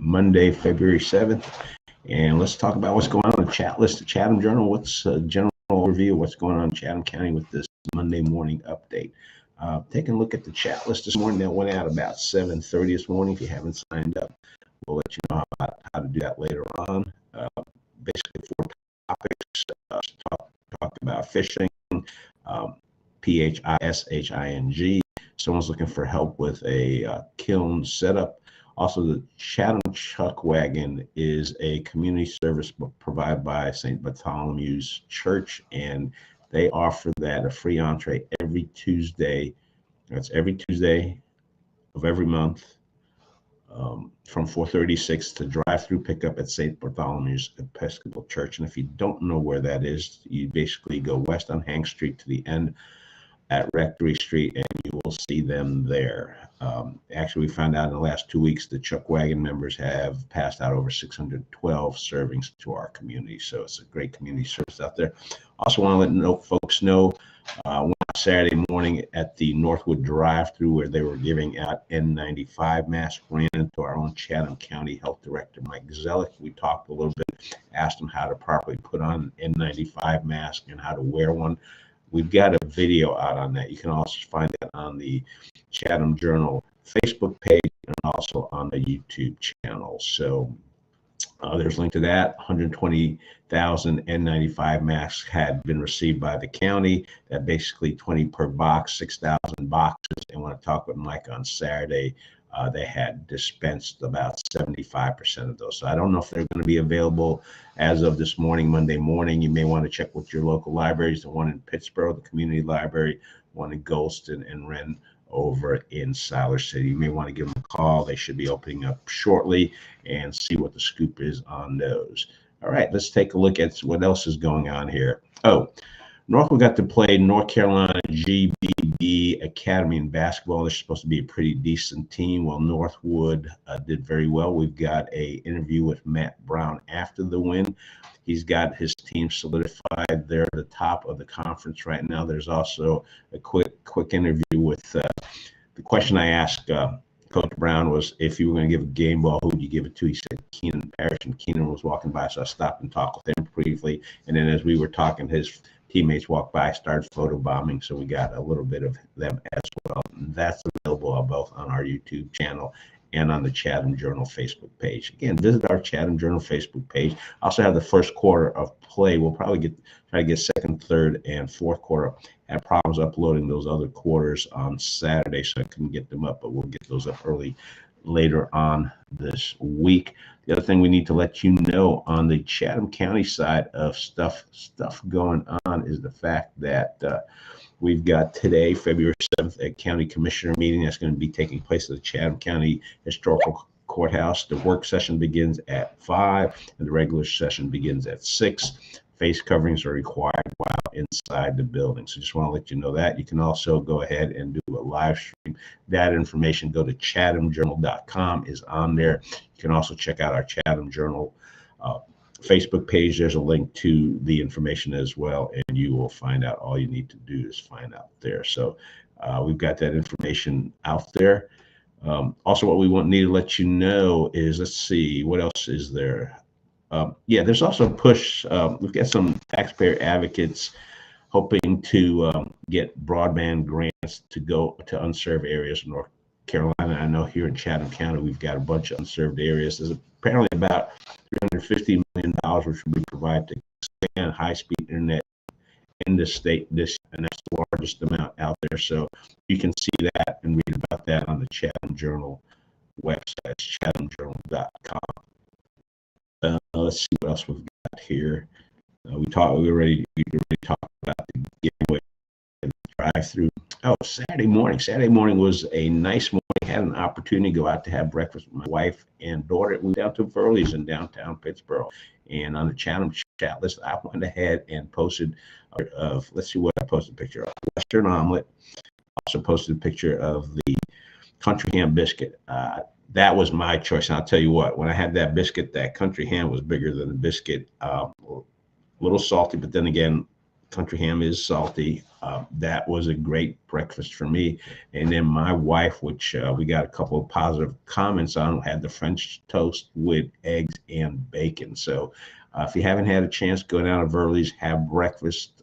Monday, February 7th. And let's talk about what's going on in the chat list, the Chatham Journal. What's a general overview of what's going on in Chatham County with this Monday morning update. Taking a look at the chat list this morning. That went out about 7:30 this morning. If you haven't signed up, we'll let you know how to do that later on. Basically, 4 topics. Talk about fishing, PHISHING. Someone's looking for help with a kiln setup. Also, the Chatham Chuck Wagon is a community service provided by St. Bartholomew's Church, and they offer that a free entree every Tuesday. That's every Tuesday of every month from 4:36 to drive-through pickup at St. Bartholomew's Episcopal Church. And if you don't know where that is, you basically go west on Hank Street to the end at Rectory Street, and you will see them there. Actually, we found out in the last 2 weeks the Chuck Wagon members have passed out over 612 servings to our community. So it's a great community service out there. Also want to let folks know, went out Saturday morning at the Northwood drive-through where they were giving out N95 masks. Ran into our own Chatham County Health Director, Mike Zellick. We talked a little bit, asked him how to properly put on an N95 mask and how to wear one. We've got a video out on that. You can also find that on the Chatham Journal Facebook page and also on the YouTube channel. So there's a link to that. 120,000 N95 masks had been received by the county. That basically 20 per box, 6,000 boxes. And when I talked with Mike on Saturday, they had dispensed about 75% of those. So I don't know if they're going to be available as of this morning, Monday morning. You may want to check with your local libraries, the one in Pittsburgh, the community library, one in Golston, and Wren over in Siler City. You may want to give them a call. They should be opening up shortly and see what the scoop is on those. All right, let's take a look at what else is going on here. Northwood got to play North Carolina GBB Academy in basketball. They're supposed to be a pretty decent team. Well, Northwood did very well. We've got an interview with Matt Brown after the win. He's got his team solidified. They're at the top of the conference right now. There's also a quick interview with the question I asked Coach Brown was, if you were going to give a game ball, who would you give it to? He said Keenan Parrish, and Keenan was walking by, so I stopped and talked with him briefly. And then as we were talking, his teammates walked by, started photobombing, so we got a little bit of them as well. And that's available both on our YouTube channel and on the Chatham Journal Facebook page. Again, visit our Chatham Journal Facebook page. Also have the first quarter of play. We'll probably try to get second, third, and fourth quarter. Had problems uploading those other quarters on Saturday, so I couldn't get them up, but we'll get those up later on this week. The other thing we need to let you know on the Chatham County side of stuff going on is the fact that we've got today, February 7th, a county commissioner meeting that's going to be taking place at the Chatham County Historical Courthouse. The work session begins at 5 and the regular session begins at 6. Face coverings are required while inside the building. So just want to let you know that. You can also go ahead and do a live stream. That information, go to chathamjournal.com, is on there. You can also check out our Chatham Journal Facebook page. There's a link to the information as well, and you will find out. All you need to do is find out there. So we've got that information out there. Also, what we need to let you know is, let's see, what else is there? There's also a push. We've got some taxpayer advocates hoping to get broadband grants to go to unserved areas in North Carolina. I know here in Chatham County, we've got a bunch of unserved areas. There's apparently about $350 million which will be provided to expand high-speed internet in the state and that's the largest amount out there. So you can see that and read about that on the Chatham Journal website, chathamjournal.com. Let's see what else we've got here. We already talked about the giveaway and the drive-through. Saturday morning was a nice morning. I had an opportunity to go out to have breakfast with my wife and daughter. We went down to Furley's in downtown Pittsburgh, and on the Chatham Chatlist, I went ahead and posted let's see what I posted a picture of. Western omelet. Also posted a picture of the country ham biscuit. That was my choice. And I'll tell you what, when I had that biscuit, that country ham was bigger than the biscuit. A little salty, but then again, country ham is salty. That was a great breakfast for me. And then my wife, which we got a couple of positive comments on, had the French toast with eggs and bacon. So if you haven't had a chance, go down to Verley's, have breakfast.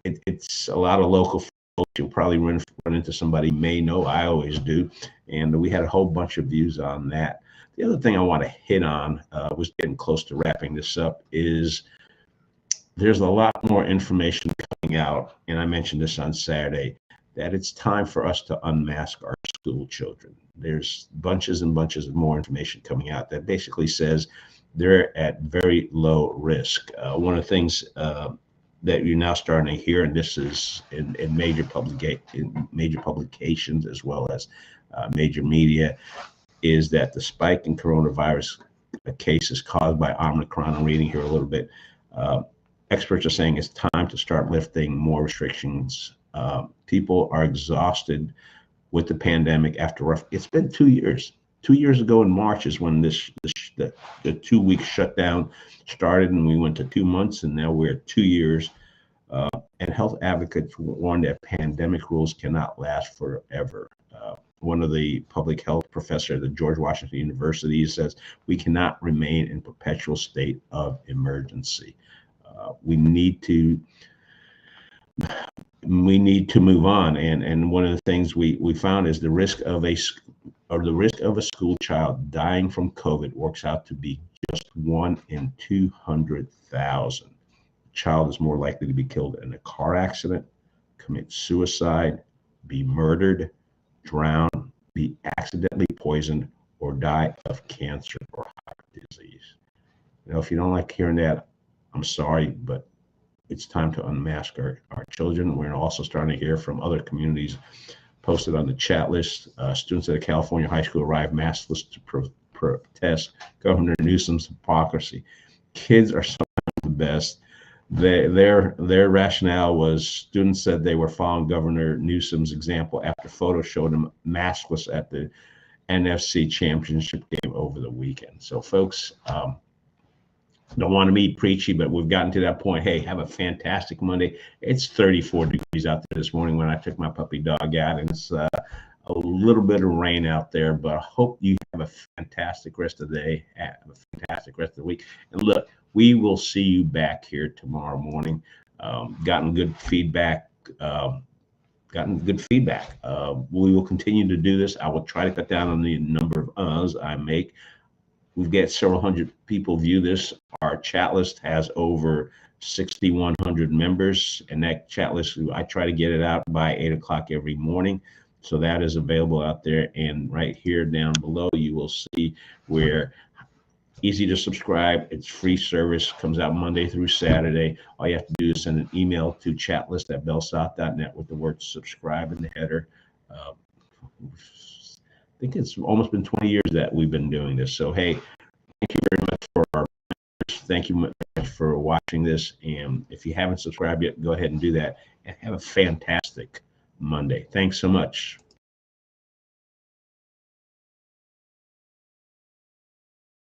It's a lot of local folks. You'll probably run into somebody you may know. I always do. And we had a whole bunch of views on that. The other thing I want to hit on, was getting close to wrapping this up, is there's a lot more information coming out, and I mentioned this on Saturday, that it's time for us to unmask our school children. There's bunches and bunches of more information coming out that basically says they're at very low risk. One of the things that you're now starting to hear, and this is in major publications as well as major media, is that the spike in coronavirus cases caused by Omicron, I'm reading here a little bit, experts are saying it's time to start lifting more restrictions. People are exhausted with the pandemic it's been 2 years. 2 years ago in March is when the 2-week shutdown started, and we went to 2 months, and now we're at 2 years. And health advocates warn that pandemic rules cannot last forever. One of the public health professors at George Washington University says we cannot remain in perpetual state of emergency. We need to move on. And one of the things we found is the risk of a school child dying from COVID works out to be just 1 in 200,000. Child is more likely to be killed in a car accident, commit suicide, be murdered, drown, be accidentally poisoned, or die of cancer or heart disease. If you don't like hearing that, I'm sorry, but it's time to unmask our children. We're also starting to hear from other communities posted on the chat list. Students at a California high school arrived maskless to protest Governor Newsom's hypocrisy. Kids are sometimes the best. Their rationale was students said they were following Governor Newsom's example after photos showed him maskless at the NFC championship game over the weekend. So folks, don't want to be preachy, but we've gotten to that point. Hey, have a fantastic Monday. It's 34 degrees out there this morning when I took my puppy dog out, and it's a little bit of rain out there, but I hope you have a fantastic rest of the day, have a fantastic rest of the week. And look, we will see you back here tomorrow morning. Gotten good feedback. We will continue to do this. I will try to cut down on the number of uhs I make. We've got several hundred people view this. Our chat list has over 6,100 members, and that chat list, I try to get it out by 8 o'clock every morning. So that is available out there. And right here down below, you will see where easy to subscribe. It's free service, comes out Monday through Saturday. All you have to do is send an email to chatlist@bellsouth.net with the word subscribe in the header. I think it's almost been 20 years that we've been doing this. So, hey, thank you very much for our members. Thank you much for watching this. And if you haven't subscribed yet, go ahead and do that. And have a fantastic Monday. Thanks so much.